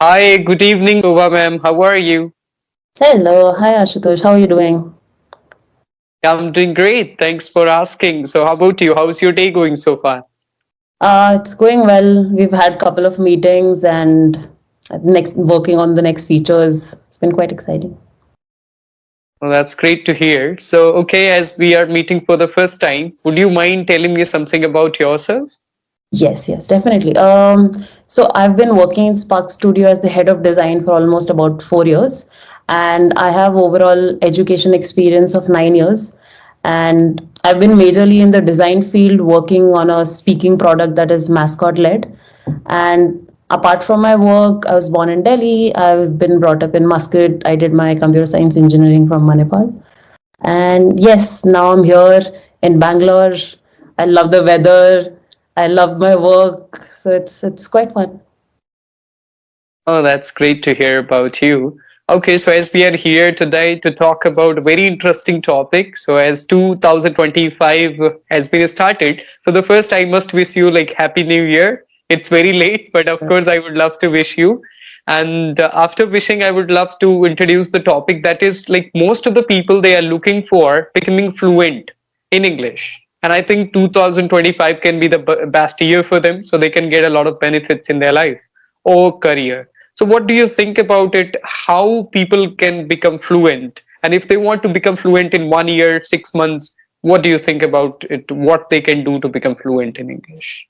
Hi, good evening, Shobha ma'am. How are you? Hello, hi Ashutosh, how are you doing? Yeah, I'm doing great. Thanks for asking. So, how about you? How's your day going so far? It's going well. We've had a couple of meetings and next working on the next features. It's been quite exciting. Well, that's great to hear. So, okay, as we are meeting for the first time, would you mind telling me something about yourself? Yes, definitely. So I've been working in Spark Studio as the head of design for almost about 4 years, and I have overall education experience of 9 years. And I've been majorly in the design field, working on a speaking product that is mascot led. And apart from my work, I was born in Delhi. I've been brought up in Muscat. I did my computer science engineering from Manipal. And yes, now I'm here in Bangalore. I love the weather. I love my work. So it's quite fun. Oh, that's great to hear about you. Okay, so as we are here today to talk about a very interesting topic, so as 2025 has been started, so the first I must wish you like Happy New Year. It's very late, but of course I would love to wish you. And after wishing, I would love to introduce the topic that is like most of the people they are looking for becoming fluent in English. And I think 2025 can be the best year for them, so they can get a lot of benefits in their life or career. So, what do you think about it? How people can become fluent? And if they want to become fluent in 1 year, 6 months, what do you think about it? What they can do to become fluent in English?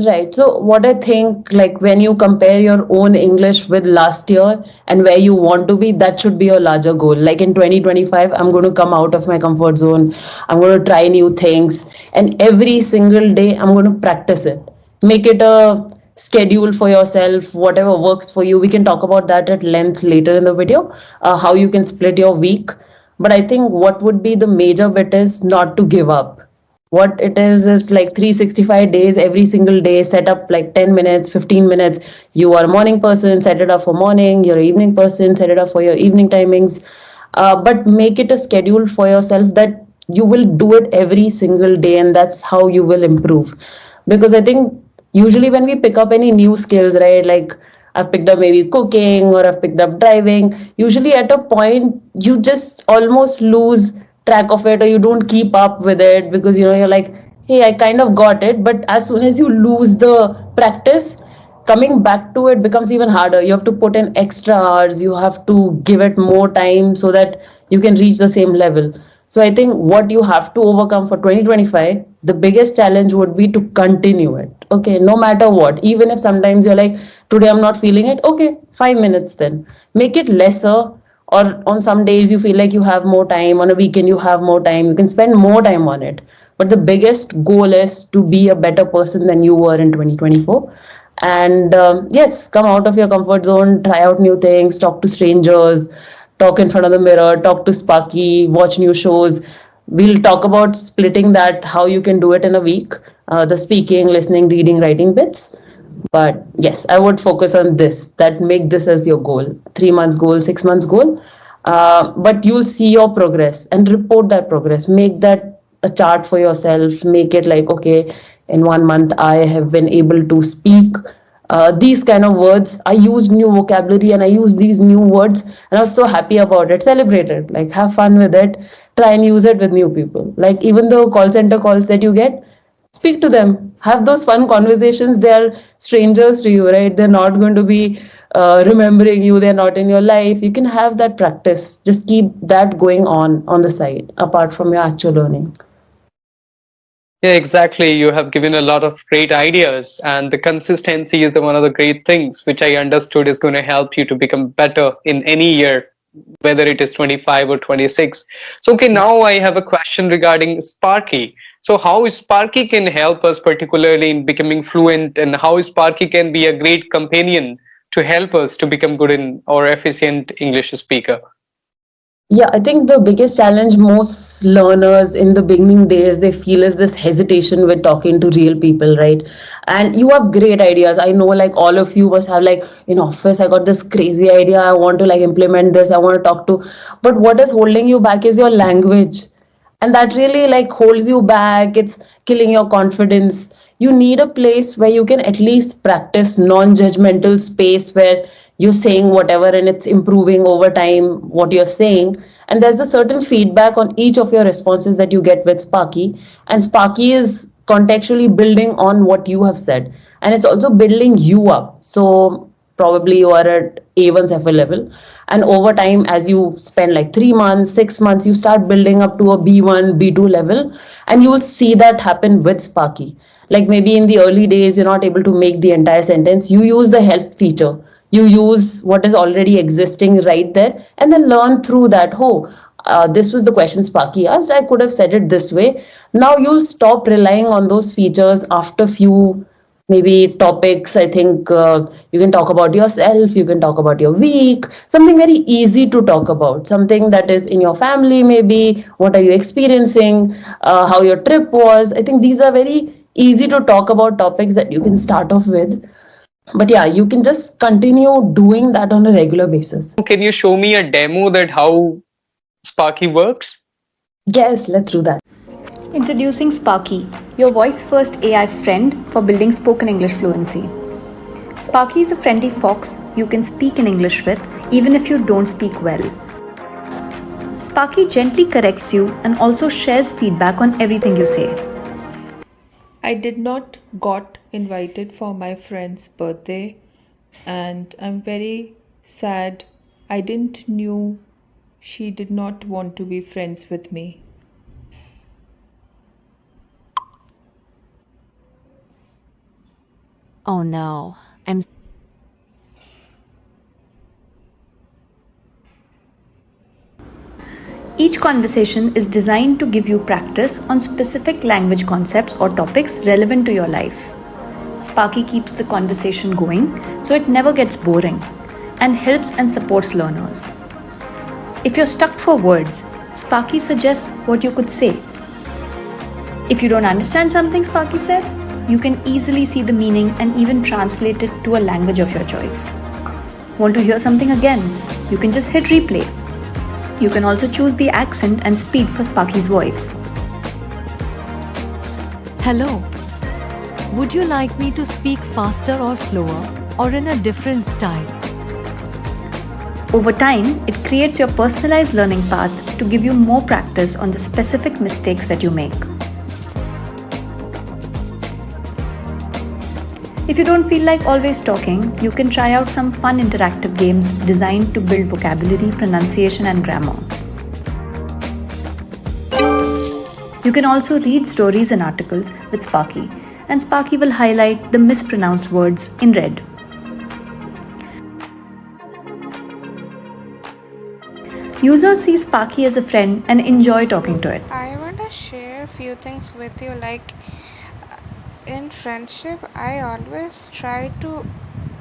Right. So what I think, like when you compare your own English with last year and where you want to be, that should be your larger goal. Like in 2025, I'm going to come out of my comfort zone. I'm going to try new things. And every single day, I'm going to practice it. Make it a schedule for yourself, whatever works for you. We can talk about that at length later in the video, how you can split your week. But I think what would be the major bit is not to give up. What it is like 365 days, every single day set up like 10 minutes, 15 minutes. You are a morning person, set it up for morning. You're an evening person, set it up for your evening timings. But make it a schedule for yourself that you will do it every single day, and that's how you will improve. Because I think usually when we pick up any new skills, right, like I've picked up maybe cooking or I've picked up driving, usually at a point you just almost lose track of it, or you don't keep up with it because you're like, hey, I kind of got it. But as soon as you lose the practice, coming back to it becomes even harder. You have to put in extra hours, you have to give it more time so that you can reach the same level. So I think what you have to overcome for 2025, the biggest challenge would be to continue it. Okay, no matter what. Even if sometimes you're like, today I'm not feeling it, okay, 5 minutes then. Make it lesser, or on some days you feel like you have more time, on a weekend you have more time, you can spend more time on it. But the biggest goal is to be a better person than you were in 2024. And yes, come out of your comfort zone, try out new things, talk to strangers, talk in front of the mirror, talk to Sparky, watch new shows. We'll talk about splitting that, how you can do it in a week, the speaking, listening, reading, writing bits. But yes, I would focus on this, that make this as your goal, 3 months goal, 6 months goal. But you'll see your progress and report that progress. Make that a chart for yourself. Make it like, okay, in 1 month, I have been able to speak these kind of words. I used new vocabulary and I used these new words, and I was so happy about it. Celebrate it, like have fun with it, try and use it with new people. Like even the call center calls that you get, speak to them, have those fun conversations. They are strangers to you, right? They're not going to be remembering you, they're not in your life. You can have that practice, just keep that going on the side apart from your actual learning. Yeah, exactly. You have given a lot of great ideas, and the consistency is the one of the great things which I understood is going to help you to become better in any year, whether it is 25 or 26. So, okay, now I have a question regarding Sparky. So, how Sparky can help us, particularly in becoming fluent, and how Sparky can be a great companion to help us to become good in or efficient English speaker? Yeah, I think the biggest challenge most learners in the beginning days they feel is this hesitation with talking to real people, right? And you have great ideas. I know like all of you must have like in office, I got this crazy idea. I want to like implement this. I want to talk to, but what is holding you back is your language. And that really like holds you back. It's killing your confidence. You need a place where you can at least practice non-judgmental space where you're saying whatever and it's improving over time what you're saying. And there's a certain feedback on each of your responses that you get with Sparky. And Sparky is contextually building on what you have said. And it's also building you up. So probably you are at A1 CEFL level. And over time, as you spend like 3 months, 6 months, you start building up to a B1, B2 level. And you will see that happen with Sparky. Like maybe in the early days, you're not able to make the entire sentence. You use the help feature. You use what is already existing right there and then learn through that. Oh, this was the question Sparky asked. I could have said it this way. Now you'll stop relying on those features after few maybe topics. I think you can talk about yourself, you can talk about your week, something very easy to talk about, something that is in your family, maybe what are you experiencing, how your trip was. I think these are very easy to talk about topics that you can start off with. But yeah, you can just continue doing that on a regular basis. Can you show me a demo that how Sparky works? Yes, let's do that. Introducing Sparky, your voice first AI friend for building spoken English fluency. Sparky is a friendly fox you can speak in English with even if you don't speak well. Sparky gently corrects you and also shares feedback on everything you say. I did not got invited for my friend's birthday and I'm very sad. I didn't knew she did not want to be friends with me. Oh no, I'm Each conversation is designed to give you practice on specific language concepts or topics relevant to your life. Sparky keeps the conversation going so it never gets boring and helps and supports learners. If you're stuck for words, Sparky suggests what you could say. If you don't understand something Sparky said, you can easily see the meaning and even translate it to a language of your choice. Want to hear something again? You can just hit replay. You can also choose the accent and speed for Sparky's voice. Hello. Would you like me to speak faster or slower or in a different style? Over time, it creates your personalized learning path to give you more practice on the specific mistakes that you make. If you don't feel like always talking, you can try out some fun interactive games designed to build vocabulary, pronunciation, and grammar. You can also read stories and articles with Sparky, and Sparky will highlight the mispronounced words in red. Users see Sparky as a friend and enjoy talking to it. I want to share a few things with you. Like in friendship, I always try to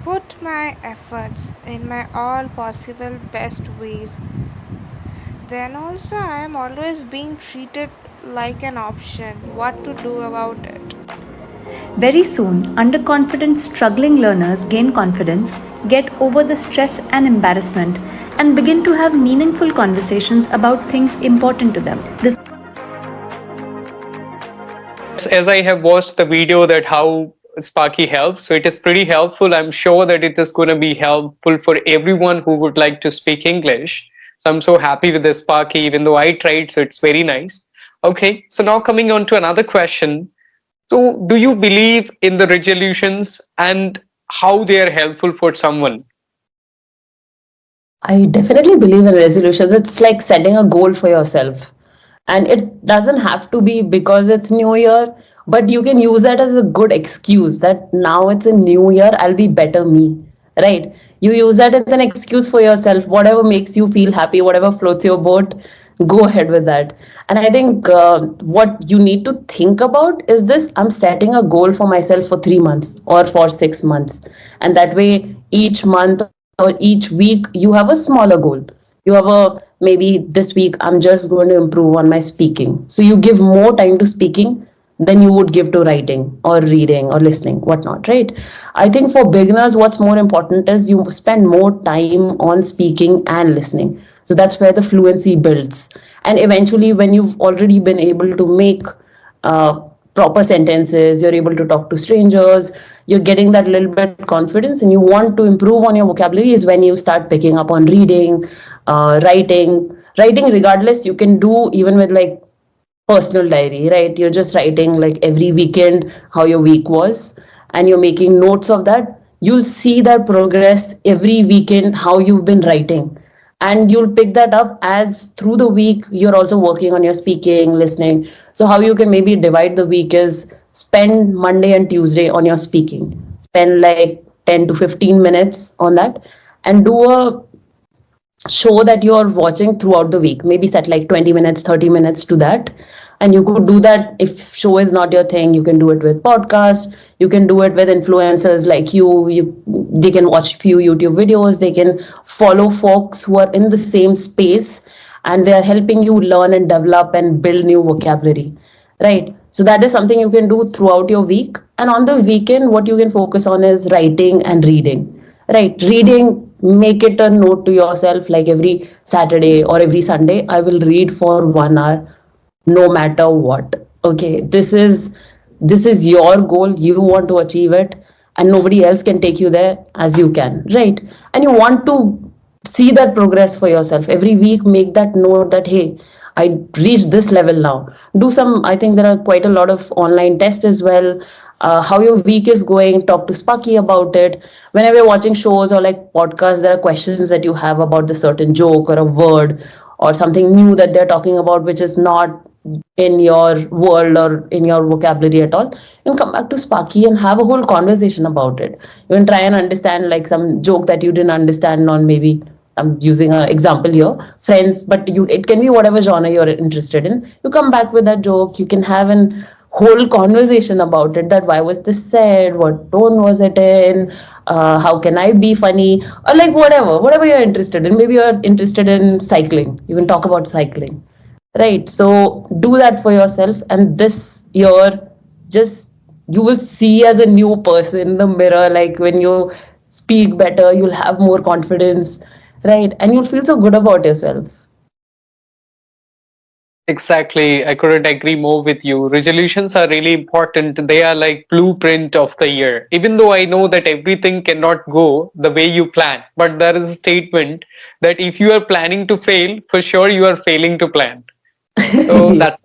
put my efforts in my all possible best ways. Then also, I am always being treated like an option. What to do about it? Very soon, underconfident, struggling learners gain confidence, get over the stress and embarrassment, and begin to have meaningful conversations about things important to them. This As I have watched the video that how Sparky helps, so it is pretty helpful. I'm sure that it is going to be helpful for everyone who would like to speak English. So I'm so happy with the Sparky, even though I tried, so it's very nice. Okay, so now coming on to another question. So do you believe in the resolutions and how they are helpful for someone? I definitely believe in resolutions. It's like setting a goal for yourself. And it doesn't have to be because it's New Year, but you can use that as a good excuse that now it's a new year, I'll be better me. Right? You use that as an excuse for yourself. Whatever makes you feel happy, whatever floats your boat, go ahead with that. And I think what you need to think about is this: I'm setting a goal for myself for 3 months or for 6 months. And that way, each month or each week, you have a smaller goal. You have a maybe this week, I'm just going to improve on my speaking. So you give more time to speaking than you would give to writing or reading or listening, whatnot, right? I think for beginners, what's more important is you spend more time on speaking and listening. So that's where the fluency builds. And eventually, when you've already been able to make proper sentences, you're able to talk to strangers, you're getting that little bit confidence and you want to improve on your vocabulary is when you start picking up on reading, writing regardless. You can do even with like personal diary, right? You're just writing like every weekend how your week was, and you're making notes of that. You'll see that progress every weekend, how you've been writing. And you'll pick that up as through the week you're also working on your speaking, listening. So, how you can maybe divide the week is spend Monday and Tuesday on your speaking, spend like 10 to 15 minutes on that, and do a show that you're watching throughout the week. Maybe set like 20 minutes, 30 minutes to that. And you could do that. If show is not your thing, you can do it with podcast. You can do it with influencers like you they can watch few YouTube videos. They can follow folks who are in the same space, and they are helping you learn and develop and build new vocabulary, right? So that is something you can do throughout your week. And on the weekend, what you can focus on is writing and reading. Right, reading, make it a note to yourself like every Saturday or every Sunday, I will read for 1 hour no matter what. Okay, this is your goal. You want to achieve it, and nobody else can take you there as you can, right? And you want to see that progress for yourself every week. Make that note that hey, I reached this level now. Do some, I think there are quite a lot of online tests as well. How your week is going, talk to Sparky about it. Whenever you're watching shows or like podcasts, there are questions that you have about the certain joke or a word or something new that they're talking about, which is not in your world or in your vocabulary at all. You can come back to Sparky and have a whole conversation about it. You can try and understand like some joke that you didn't understand on, maybe I'm using an example here, Friends, but you, it can be whatever genre you're interested in. You come back with that joke. You can have an whole conversation about it, that why was this said, what tone was it in, how can I be funny, or like whatever you're interested in. Maybe you're interested in cycling, you can talk about cycling, right? So do that for yourself, and this year, just you will see as a new person in the mirror. Like when you speak better, you'll have more confidence, right? And you'll feel so good about yourself. Exactly. I couldn't agree more with you. Resolutions are really important. They are like blueprint of the year. Even though I know that everything cannot go the way you plan, but there is a statement that if you are planning to fail, for sure you are failing to plan. So Yeah. that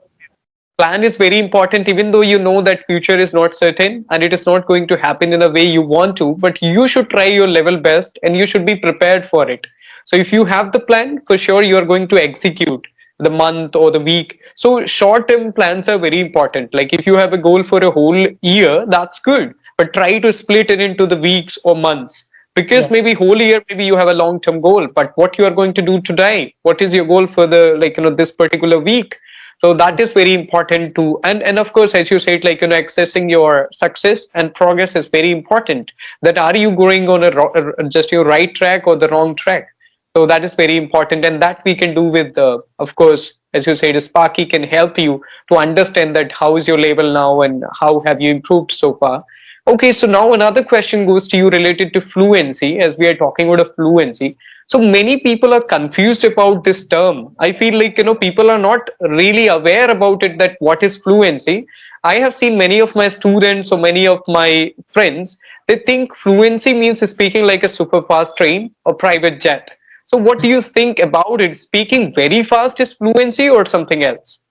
plan is very important, even though you know that future is not certain and it is not going to happen in a way you want to, but you should try your level best and you should be prepared for it. So if you have the plan, for sure you are going to execute the month or the week. So short term plans are very important. Like if you have a goal for a whole year, that's good, but try to split it into the weeks or months, because Yes. maybe whole year maybe you have a long term goal, but what you are going to do today, what is your goal for the, like, this particular week. So that is very important too. And of course, as you said, like, accessing your success and progress is very important. That are you going on just your right track or the wrong track. So that is very important, and that we can do with, of course, as you said, Sparky can help you to understand that how is your level now and how have you improved so far. Okay, so now another question goes to you related to fluency, as we are talking about a fluency. So many people are confused about this term. I feel like, people are not really aware about it, that what is fluency. I have seen many of my students or many of my friends, they think fluency means speaking like a super fast train or private jet. So what do you think about it? Speaking very fast is fluency or something else?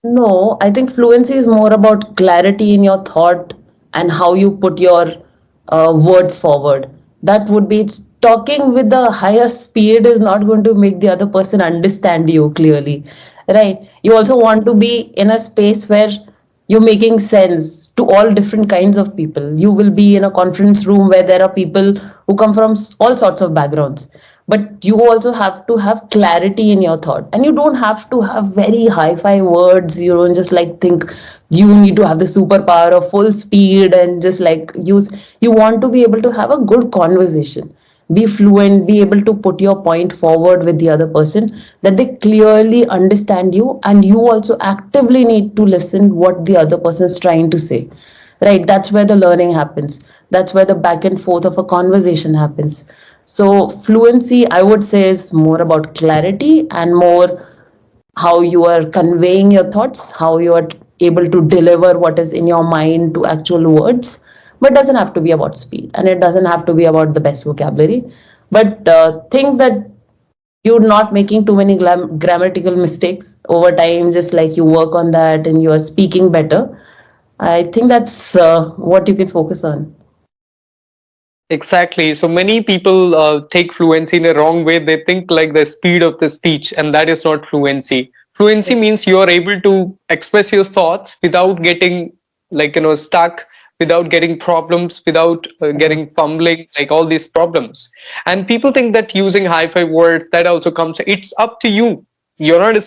No, I think fluency is more about clarity in your thought and how you put your words forward. That would be, it's talking with the higher speed is not going to make the other person understand you clearly, right? You also want to be in a space where you're making sense to all different kinds of people. You will be in a conference room where there are people who come from all sorts of backgrounds, but you also have to have clarity in your thought, and you don't have to have very hi-fi words. You don't just like think you need to have the superpower of full speed and just like use. You want to be able to have a good conversation, be fluent, be able to put your point forward with the other person, that they clearly understand you, and you also actively need to listen what the other person is trying to say, right? That's where the learning happens. That's where the back and forth of a conversation happens. So fluency, I would say, is more about clarity and more how you are conveying your thoughts, how you are able to deliver what is in your mind to actual words. but it doesn't have to be about speed, and it doesn't have to be about the best vocabulary. But think that you're not making too many grammatical mistakes over time, just like you work on that and you're speaking better. I think that's what you can focus on. Exactly. So many people take fluency in a wrong way. They think like the speed of the speech, and that is not fluency. Fluency means you are able to express your thoughts without getting stuck, without getting problems, without getting fumbling, like all these problems. And people think that using high five words that also comes. It's up to you. You're not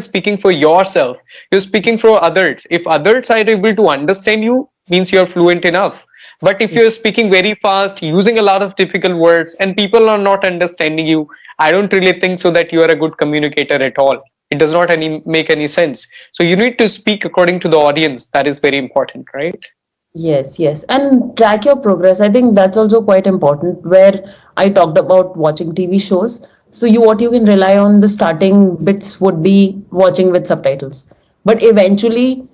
speaking for yourself. You're speaking for others. If others are able to understand you, means you're fluent enough. But if you're speaking very fast, using a lot of difficult words, and people are not understanding you, I don't really think so that you are a good communicator at all. It does not make any sense. So you need to speak according to the audience. That is very important, right? Yes, yes. And track your progress. I think that's also quite important. Where I talked about watching TV shows. So you what you can rely on the starting bits would be watching with subtitles. But eventually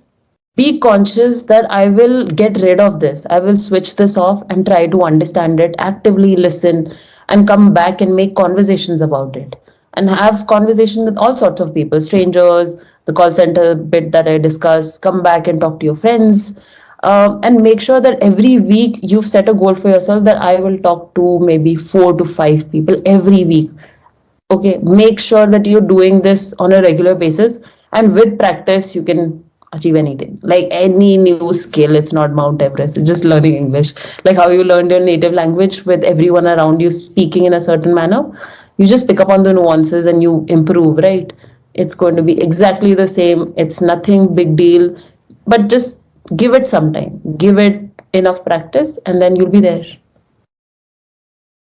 be conscious that I will get rid of this. I will switch this off and try to understand it, actively listen, and come back and make conversations about it. And have conversation with all sorts of people, strangers, the call center bit that I discussed. Come back and talk to your friends, and make sure that every week you've set a goal for yourself that I will talk to maybe 4 to 5 people every week. Okay, make sure that you're doing this on a regular basis, and with practice you can achieve anything, like any new skill. It's not Mount Everest, it's just learning English. Like how you learned your native language with everyone around you speaking in a certain manner, you just pick up on the nuances and you improve, right? It's going to be exactly the same. It's nothing big deal, but just give it some time, give it enough practice, and then you'll be there.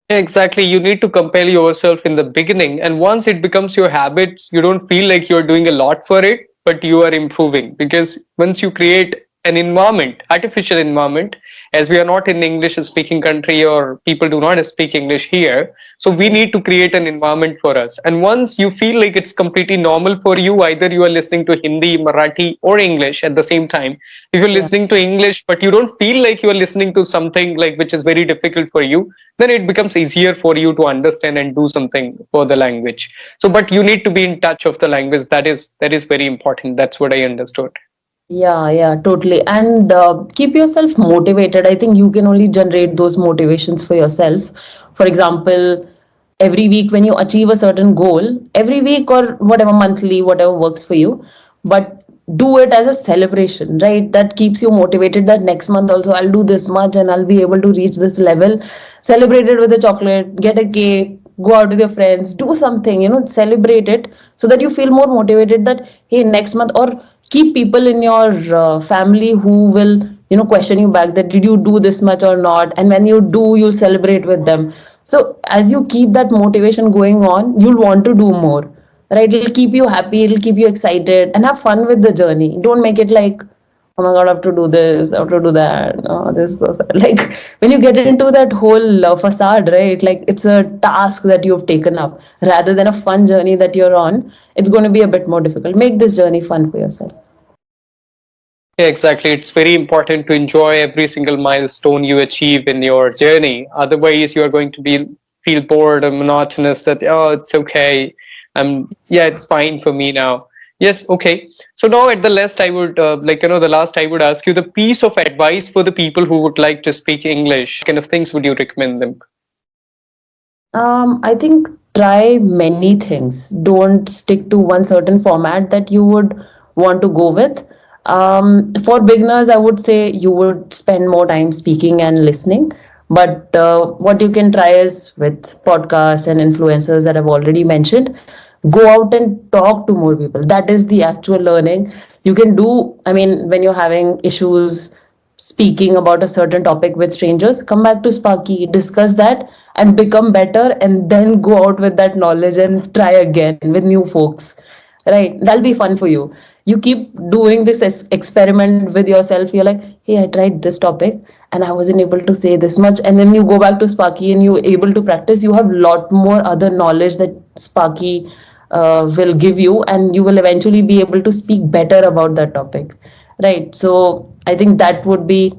Yeah, exactly. You need to compel yourself in the beginning. And once it becomes your habits, you don't feel like you're doing a lot for it, but you are improving. Because once you create an environment, artificial environment, as we are not in English speaking country or people do not speak English here, so we need to create an environment for us. And once you feel like it's completely normal for you, either you are listening to Hindi, Marathi, or English at the same time. If you're Yeah. listening to English, but you don't feel like you're listening to something like which is very difficult for you, then it becomes easier for you to understand and do something for the language. So but you need to be in touch of the language. That is very important. That's what I understood. Yeah, yeah, totally. And keep yourself motivated. I think you can only generate those motivations for yourself. For example, every week when you achieve a certain goal, every week or whatever, monthly, whatever works for you, but do it as a celebration, right? That keeps you motivated that next month also I'll do this much and I'll be able to reach this level. Celebrate it with a chocolate, get a cake, go out with your friends, do something, celebrate it so that you feel more motivated that, hey, next month, or keep people in your family who will, question you back that did you do this much or not? And when you do, you'll celebrate with them. So as you keep that motivation going on, you'll want to do more, right? It'll keep you happy, it'll keep you excited, and have fun with the journey. Don't make it like, oh my god, I have to do this, I have to do that. Oh, this is so sad. Like when you get into that whole facade, right? Like it's a task that you've taken up rather than a fun journey that you're on. It's going to be a bit more difficult. Make this journey fun for yourself. Yeah, exactly. It's very important to enjoy every single milestone you achieve in your journey. Otherwise, you are going to be feel bored or monotonous that, oh, it's okay. Yeah, it's fine for me now. Yes, okay. So now at the last, I would the last I would ask you the piece of advice for the people who would like to speak English. What kind of things would you recommend them? I think try many things. Don't stick to one certain format that you would want to go with. For beginners, I would say you would spend more time speaking and listening. But what you can try is with podcasts and influencers that I've already mentioned, go out and talk to more people. That is the actual learning. You can do, I mean, when you're having issues speaking about a certain topic with strangers, come back to Sparky, discuss that, and become better, and then go out with that knowledge and try again with new folks. Right? That'll be fun for you. You keep doing this experiment with yourself. You're like, hey, I tried this topic and I wasn't able to say this much. And then you go back to Sparky and you're able to practice. You have a lot more other knowledge that Sparky will give you, and you will eventually be able to speak better about that topic. Right. So I think that would be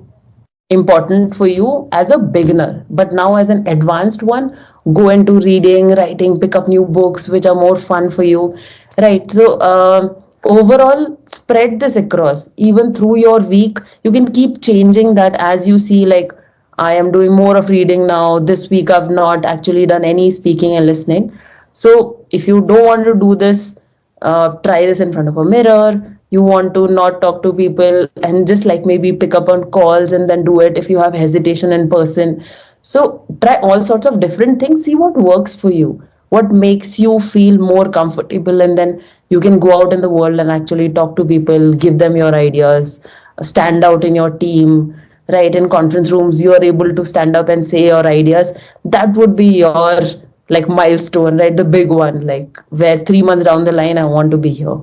important for you as a beginner. But now, as an advanced one, go into reading, writing, pick up new books which are more fun for you, right? So, overall, spread this across. Even through your week, you can keep changing that as you see, like, I am doing more of reading now. This week, I've not actually done any speaking and listening. So, if you don't want to do this, try this in front of a mirror. You want to not talk to people and just like maybe pick up on calls and then do it if you have hesitation in person. So try all sorts of different things, see what works for you, what makes you feel more comfortable, and then you can go out in the world and actually talk to people, give them your ideas, stand out in your team, right? In conference rooms you are able to stand up and say your ideas. That would be your like milestone, right? The big one, like where 3 months down the line I want to be here.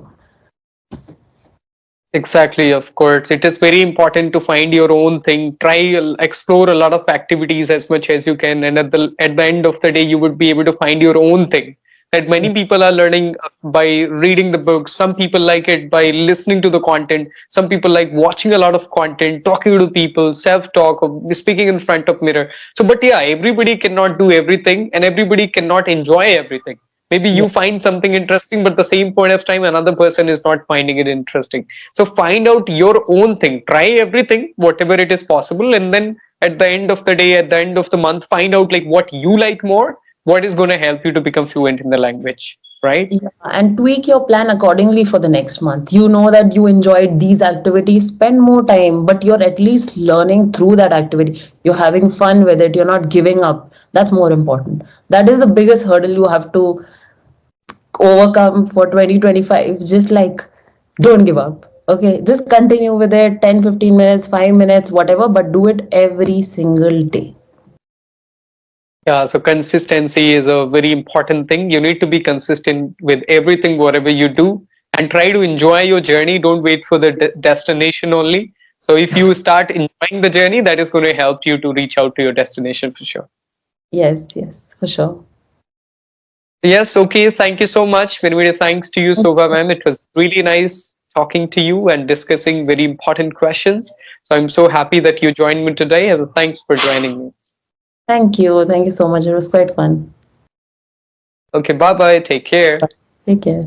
Exactly, of course. It is very important to find your own thing. Try explore a lot of activities as much as you can, and at the end of the day, you would be able to find your own thing. That many people are learning by reading the books. Some people like it by listening to the content. Some people like watching a lot of content, talking to people, self-talk, or speaking in front of mirror. So, but yeah, everybody cannot do everything, and everybody cannot enjoy everything. Maybe Yeah. you find something interesting, but at the same point of time, another person is not finding it interesting. So find out your own thing, try everything, whatever it is possible, and then at the end of the day, at the end of the month, find out like what you like more, what is going to help you to become fluent in the language, right? Yeah, and tweak your plan accordingly for the next month. You know that you enjoyed these activities, spend more time, but you're at least learning through that activity. You're having fun with it, you're not giving up. That's more important. That is the biggest hurdle you have to overcome for 2025. Just like, don't give up. Okay, just continue with it 10, 15 minutes, 5 minutes, whatever, but do it every single day. Yeah, so consistency is a very important thing. You need to be consistent with everything, whatever you do, and try to enjoy your journey. Don't wait for the destination only. So if you start enjoying the journey, that is going to help you to reach out to your destination for sure. Yes, yes, for sure. Yes, okay. Thank you so much. Many, many thanks to you, Sobha ma'am. It was really nice talking to you and discussing very important questions. So I'm so happy that you joined me today, and thanks for joining me. Thank you. Thank you so much. It was quite fun. Okay, bye bye. Take care. Take care.